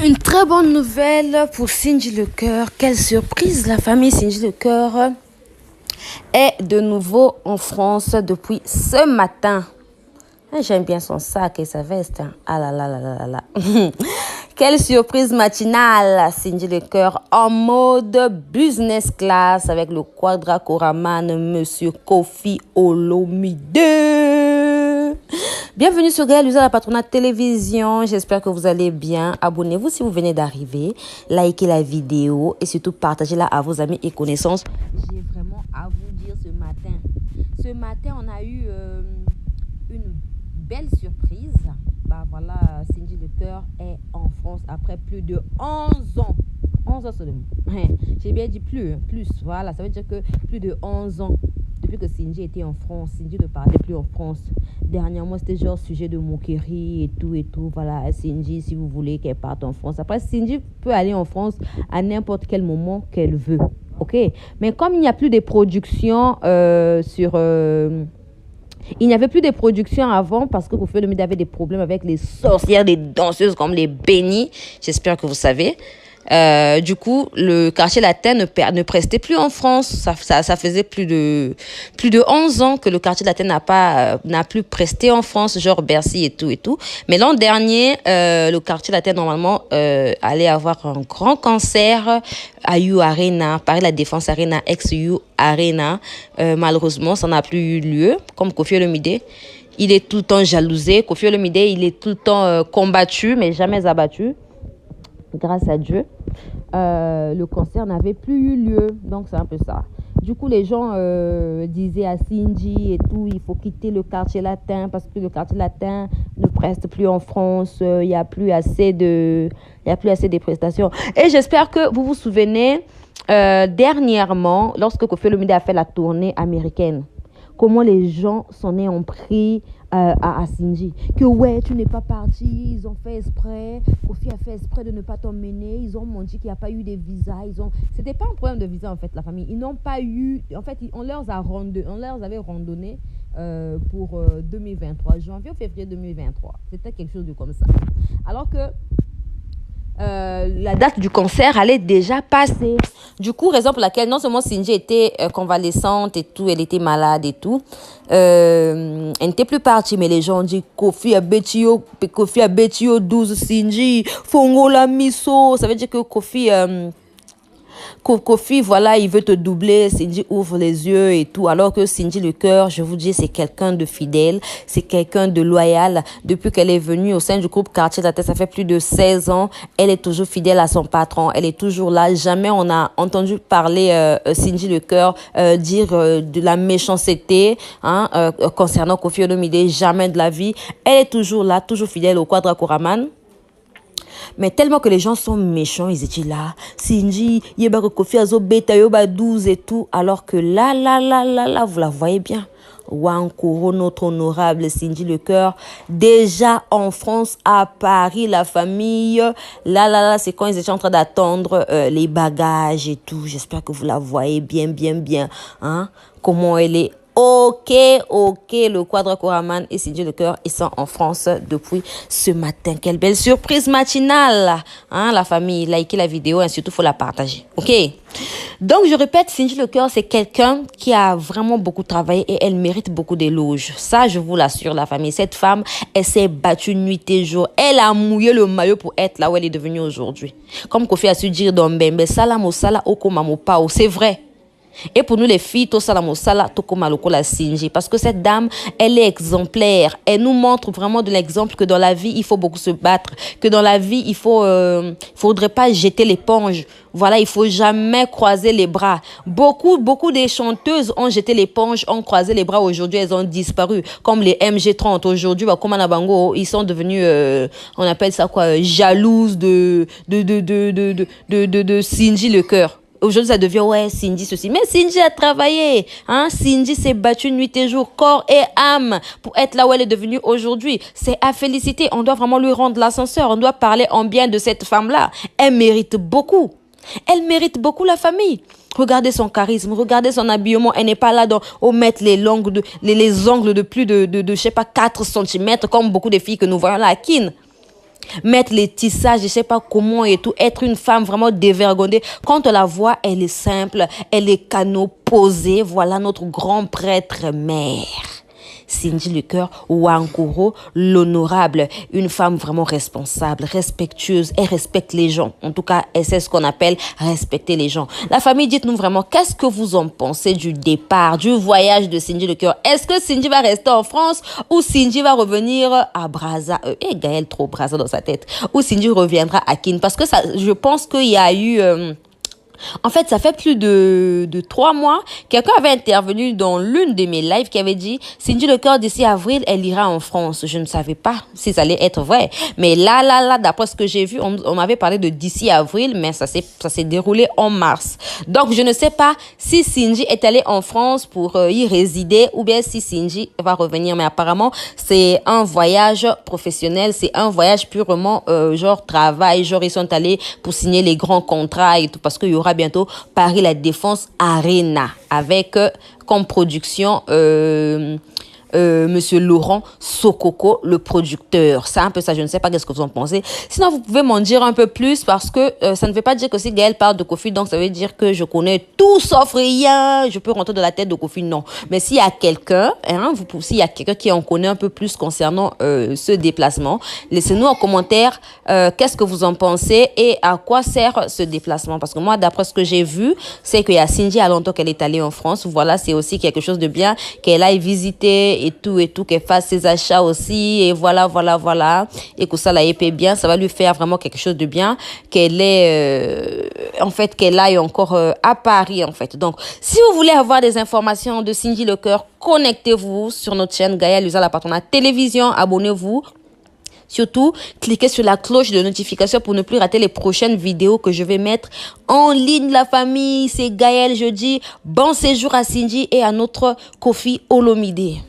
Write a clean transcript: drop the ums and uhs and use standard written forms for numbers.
Une très bonne nouvelle pour Cindy Lecœur. Quelle surprise, la famille Cindy Lecœur est de nouveau en France depuis ce matin. J'aime bien son sac et sa veste. Ah là là là là là. Quelle surprise matinale, Cindy Lecœur en mode business class avec le Quadra Koraman, Monsieur Kofi Olomide. Bienvenue sur Gaël Lusa, la patronat télévision. J'espère que vous allez bien. Abonnez-vous si vous venez d'arriver. Likez la vidéo et surtout partagez-la à vos amis et connaissances. J'ai vraiment à vous dire ce matin. Ce matin, on a eu une belle surprise. Bah voilà, Cindy Lecœur est en France après plus de 11 ans. 11 ans seulement. J'ai bien dit plus. Voilà, ça veut dire que plus de 11 ans. Depuis que Cindy était en France, Cindy ne parlait plus en France. Dernièrement, c'était genre sujet de moquerie et tout. Voilà, Cindy, si vous voulez qu'elle parte en France. Après, Cindy peut aller en France à n'importe quel moment qu'elle veut. OK? Mais comme il n'y a plus de production il n'y avait plus de production avant parce que Kofi Olomide avait des problèmes avec les sorcières, des danseuses comme les Bénis. J'espère que vous savez. Du coup, le quartier latin ne prestait plus en France. Ça faisait plus de 11 ans que le quartier latin n'a plus presté en France, genre Bercy et tout. Mais l'an dernier, le quartier latin normalement allait avoir un grand concert à U Arena, Paris La Défense Arena, ex-U Arena. Malheureusement, ça n'a plus eu lieu, comme Kofi Olomide. Il est tout le temps jalousé. Kofi Olomide, il est tout le temps combattu, mais jamais abattu. Grâce à Dieu, le concert n'avait plus eu lieu. Donc, c'est un peu ça. Du coup, les gens disaient à Cindy et tout, il faut quitter le quartier latin parce que le quartier latin ne preste plus en France. Il n'y a plus assez de prestations. Et j'espère que vous vous souvenez, dernièrement, lorsque Kofi Olomide a fait la tournée américaine, comment les gens s'en ont pris à Cindy. Que ouais, tu n'es pas parti, ils ont fait exprès, Kofi a fait exprès de ne pas t'emmener, ils ont menti qu'il n'y a pas eu de visa, c'était pas un problème de visa en fait, la famille, ils n'ont pas eu, en fait, on leur avait randonné pour 2023, janvier ou février 2023, c'était quelque chose de comme ça. Alors que la date du concert allait déjà passer. Du coup, raison pour laquelle non seulement Cindy était convalescente et tout, elle était malade et tout, elle n'était plus partie, mais les gens ont dit Kofi a Betio 12 Cindy, Fongo la miso. Ça veut dire que Kofi, voilà, il veut te doubler. Cindy ouvre les yeux et tout. Alors que Cindy Lecœur, je vous dis, c'est quelqu'un de fidèle. C'est quelqu'un de loyal. Depuis qu'elle est venue au sein du groupe Quartier Latin, ça fait plus de 16 ans. Elle est toujours fidèle à son patron. Elle est toujours là. Jamais on a entendu parler Cindy Lecœur dire de la méchanceté concernant Kofi Olomide. Jamais de la vie. Elle est toujours là, toujours fidèle au Quadra Koraman. Mais tellement que les gens sont méchants, ils étaient là. Cindy, yeba Kofi azo beta yoba 12 et tout. Alors que là, vous la voyez bien. Wankoro, notre honorable Cindy Lecœur, déjà en France, à Paris, la famille. Là, c'est quand ils étaient en train d'attendre les bagages et tout. J'espère que vous la voyez bien. Hein? Comment elle est. Ok, le Quadra Koraman et Cindy Lecœur, ils sont en France depuis ce matin. Quelle belle surprise matinale, hein, la famille. Likez la vidéo et surtout, faut la partager. Ok. Donc, je répète, Cindy Lecœur, c'est quelqu'un qui a vraiment beaucoup travaillé et elle mérite beaucoup d'éloges. Ça, je vous l'assure, la famille. Cette femme, elle s'est battue nuit et jour. Elle a mouillé le maillot pour être là où elle est devenue aujourd'hui. Comme Kofi a su dire dans Mbembe, Salam au Sala, Okomamo Pao. C'est vrai. Et pour nous les filles, la Cindy, parce que cette dame, elle est exemplaire. Elle nous montre vraiment de l'exemple que dans la vie, il faut beaucoup se battre. Que dans la vie, faudrait pas jeter l'éponge. Voilà, il faut jamais croiser les bras. Beaucoup des chanteuses ont jeté l'éponge, ont croisé les bras. Aujourd'hui, elles ont disparu. Comme les MG30. Aujourd'hui, comme Anabango, ils sont devenus, on appelle ça quoi, jalouses de Cindy Lecœur. Aujourd'hui, ça devient, ouais, Cindy ceci. Mais Cindy a travaillé, hein. Cindy s'est battue nuit et jour, corps et âme, pour être là où elle est devenue aujourd'hui. C'est à féliciter. On doit vraiment lui rendre l'ascenseur. On doit parler en bien de cette femme-là. Elle mérite beaucoup. Elle mérite beaucoup, la famille. Regardez son charisme, regardez son habillement. Elle n'est pas là au mettre les ongles de plus de je sais pas, 4 cm, comme beaucoup de filles que nous voyons là à Kin. mettre les tissages, je sais pas comment et tout, être une femme vraiment dévergondée. Quand on la voit, elle est simple, elle est canot posée. Voilà notre grand prêtre mère. Cindy Lecœur Wankoro, l'honorable, une femme vraiment responsable, respectueuse, elle respecte les gens. En tout cas, elle sait ce qu'on appelle respecter les gens. La famille, dites-nous vraiment, qu'est-ce que vous en pensez du départ, du voyage de Cindy Lecœur? Est-ce que Cindy va rester en France ou Cindy va revenir à Brazza? Et Gaël trop Brazza dans sa tête. Ou Cindy reviendra à Kin? Parce que ça, je pense qu'il y a eu... En fait, ça fait plus de 3 mois, quelqu'un avait intervenu dans l'une de mes lives qui avait dit Cindy Lecœur d'ici avril, elle ira en France. Je ne savais pas si ça allait être vrai. Mais là, d'après ce que j'ai vu, on m'avait parlé de d'ici avril, mais ça s'est déroulé en mars. Donc, je ne sais pas si Cindy est allée en France pour y résider ou bien si Cindy va revenir. Mais apparemment, c'est un voyage professionnel, c'est un voyage purement genre travail, genre ils sont allés pour signer les grands contrats et tout parce qu'il y aura bientôt Paris La Défense Arena avec comme production Monsieur Laurent Sokoko, le producteur. C'est un peu ça, je ne sais pas qu'est-ce que vous en pensez. Sinon, vous pouvez m'en dire un peu plus parce que ça ne veut pas dire que si Gaël parle de Kofi, donc ça veut dire que je connais tout sauf rien. Je peux rentrer dans la tête de Kofi, non. Mais s'il y a quelqu'un, s'il y a quelqu'un qui en connaît un peu plus concernant ce déplacement, laissez-nous en commentaire qu'est-ce que vous en pensez et à quoi sert ce déplacement. Parce que moi, d'après ce que j'ai vu, c'est qu'il y a Cindy à longtemps qu'elle est allée en France. Voilà, c'est aussi quelque chose de bien qu'elle aille visiter et tout, qu'elle fasse ses achats aussi, et voilà, et que ça la épée bien, ça va lui faire vraiment quelque chose de bien, qu'elle est, en fait, qu'elle aille encore à Paris, en fait. Donc, si vous voulez avoir des informations de Cindy Lecœur, connectez-vous sur notre chaîne Gaïa Lusa La Patronne Télévision, abonnez-vous. Surtout, cliquez sur la cloche de notification pour ne plus rater les prochaines vidéos que je vais mettre en ligne. La famille, c'est Gaël, je dis bon séjour à Cindy et à notre Kofi Olomide.